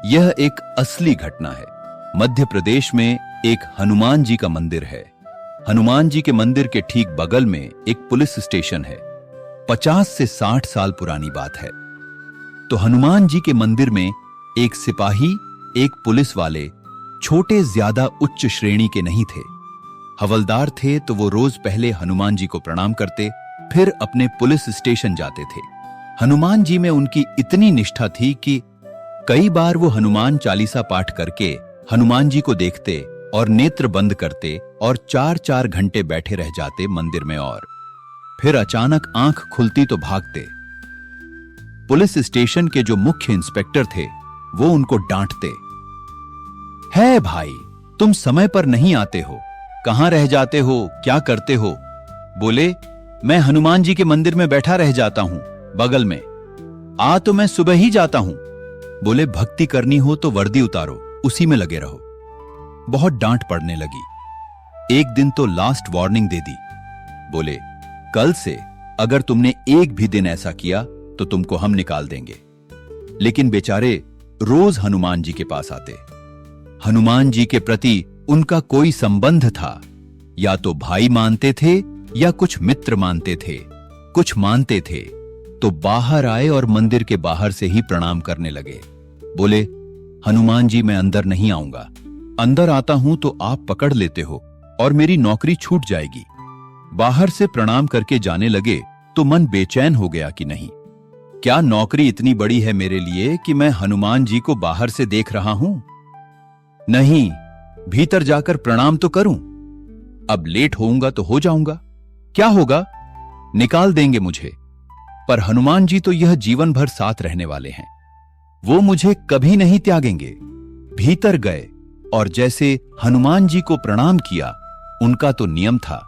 यह एक असली घटना है। मध्य प्रदेश में एक हनुमान जी का मंदिर है। हनुमान जी के मंदिर के ठीक बगल में एक पुलिस स्टेशन है। 50 से 60 साल पुरानी बात है। तो हनुमान जी के मंदिर में एक सिपाही, एक पुलिस वाले, छोटे ज्यादा उच्च श्रेणी के नहीं थे। हवलदार थे तो वो रोज पहले हनुमान जी को प्रणाम करते, फिर अपने पुलिस स्टेशन जाते थे। हनुमान जी में उनकी इतनी निष्ठा थी कि कई बार वो हनुमान चालीसा पाठ करके हनुमान जी को देखते और नेत्र बंद करते और 4-4 घंटे बैठे रह जाते मंदिर में, और फिर अचानक आंख खुलती तो भागते। पुलिस स्टेशन के जो मुख्य इंस्पेक्टर थे वो उनको डांटते, है भाई, तुम समय पर नहीं आते हो, कहां रह जाते हो, क्या करते हो? बोले, मैं हनुमान जी के मंदिर में बैठा रह जाता हूं, बगल में। तो मैं सुबह ही जाता हूं। बोले, भक्ति करनी हो तो वर्दी उतारो, उसी में लगे रहो। बहुत डांट पड़ने लगी। एक दिन तो लास्ट वार्निंग दे दी। बोले, कल से अगर तुमने एक भी दिन ऐसा किया तो तुमको हम निकाल देंगे। लेकिन बेचारे रोज हनुमान जी के पास आते। हनुमान जी के प्रति उनका कोई संबंध था, या तो भाई मानते थे या कुछ मित्र मानते थे। कुछ मानते थे तो बाहर आए और मंदिर के बाहर से ही प्रणाम करने लगे। बोले, हनुमान जी मैं अंदर नहीं आऊंगा, अंदर आता हूं तो आप पकड़ लेते हो और मेरी नौकरी छूट जाएगी। बाहर से प्रणाम करके जाने लगे तो मन बेचैन हो गया कि नहीं, क्या नौकरी इतनी बड़ी है मेरे लिए कि मैं हनुमान जी को बाहर से देख रहा हूं? नहीं, भीतर जाकर प्रणाम तो करूं। अब लेट होऊंगा तो हो जाऊंगा, क्या होगा, निकाल देंगे मुझे। पर हनुमान जी तो यह जीवन भर साथ रहने वाले हैं, वो मुझे कभी नहीं त्यागेंगे। भीतर गए और जैसे हनुमान जी को प्रणाम किया, उनका तो नियम था,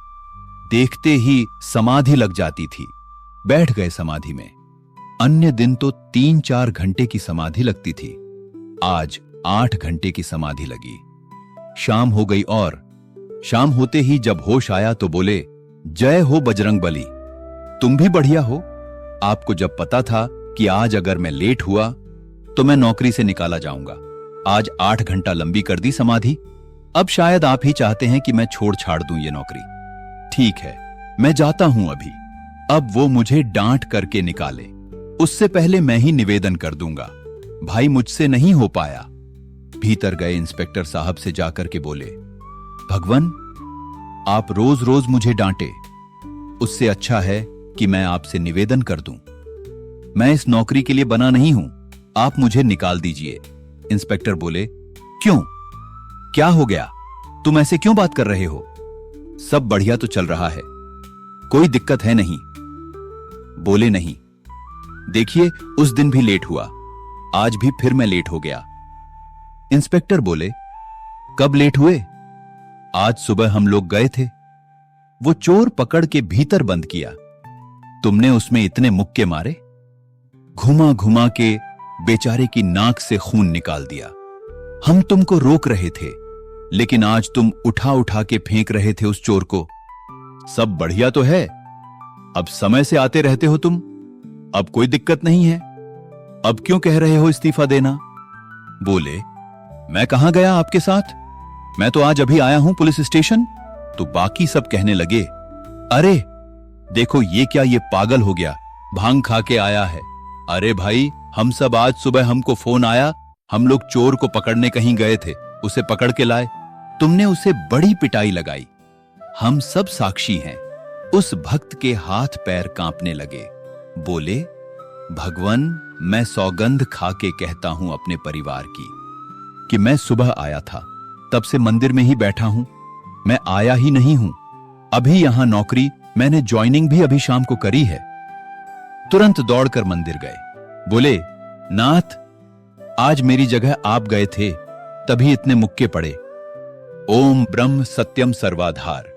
देखते ही समाधि लग जाती थी। बैठ गए समाधि में। अन्य दिन तो 3-4 घंटे की समाधि लगती थी, आज 8 घंटे की समाधि लगी। शाम हो गई और शाम होते ही जब होश आया तो बोले, जय हो बजरंगबली, तुम भी बढ़िया हो। आपको जब पता था कि आज अगर मैं लेट हुआ तो मैं नौकरी से निकाला जाऊंगा, आज 8 घंटा लंबी कर दी समाधि। अब शायद आप ही चाहते हैं कि मैं छोड़ छाड़ दूं ये नौकरी। ठीक है, मैं जाता हूं अभी। अब वो मुझे डांट करके निकाले, उससे पहले मैं ही निवेदन कर दूंगा, भाई मुझसे नहीं हो पाया। भीतर गए इंस्पेक्टर साहब से जाकर के बोले, भगवान, आप रोज रोज मुझे डांटे, उससे अच्छा है कि मैं आपसे निवेदन कर दूं। मैं इस नौकरी के लिए बना नहीं हूं, आप मुझे निकाल दीजिए। इंस्पेक्टर बोले, क्यों, क्या हो गया, तुम ऐसे क्यों बात कर रहे हो? सब बढ़िया तो चल रहा है, कोई दिक्कत है नहीं। बोले, नहीं, देखिए उस दिन भी लेट हुआ, आज भी फिर मैं लेट हो गया। इंस्पेक्टर बोले, कब लेट हुए? आज सुबह हम लोग गए थे, वो चोर पकड़ के भीतर बंद किया, तुमने उसमें इतने मुक्के मारे, घुमा घुमा के बेचारे की नाक से खून निकाल दिया। हम तुमको रोक रहे थे, लेकिन आज तुम उठा उठा के फेंक रहे थे उस चोर को। सब बढ़िया तो है, अब समय से आते रहते हो तुम, अब कोई दिक्कत नहीं है, अब क्यों कह रहे हो इस्तीफा देना? बोले, मैं कहां गया आपके साथ, मैं तो आज अभी आया हूं पुलिस स्टेशन। तो बाकी सब कहने लगे, अरे देखो ये क्या, ये पागल हो गया, भांग खा के आया है। अरे भाई, हम सब आज सुबह हमको फोन आया, हम लोग चोर को पकड़ने कहीं गए थे, उसे पकड़ के लाए, तुमने उसे बड़ी पिटाई लगाई, हम सब साक्षी हैं। उस भक्त के हाथ पैर कांपने लगे। बोले, भगवान, मैं सौगंध खा के कहता हूं अपने परिवार की कि मैं सुबह आया था, तब से मंदिर में ही बैठा हूं, मैं आया ही नहीं हूं। अभी यहां नौकरी मैंने ज्वाइनिंग भी अभी शाम को करी है। तुरंत दौड़कर मंदिर गए। बोले, नाथ, आज मेरी जगह आप गए थे, तभी इतने मुक्के पड़े। ओम ब्रह्म सत्यम सर्वाधार।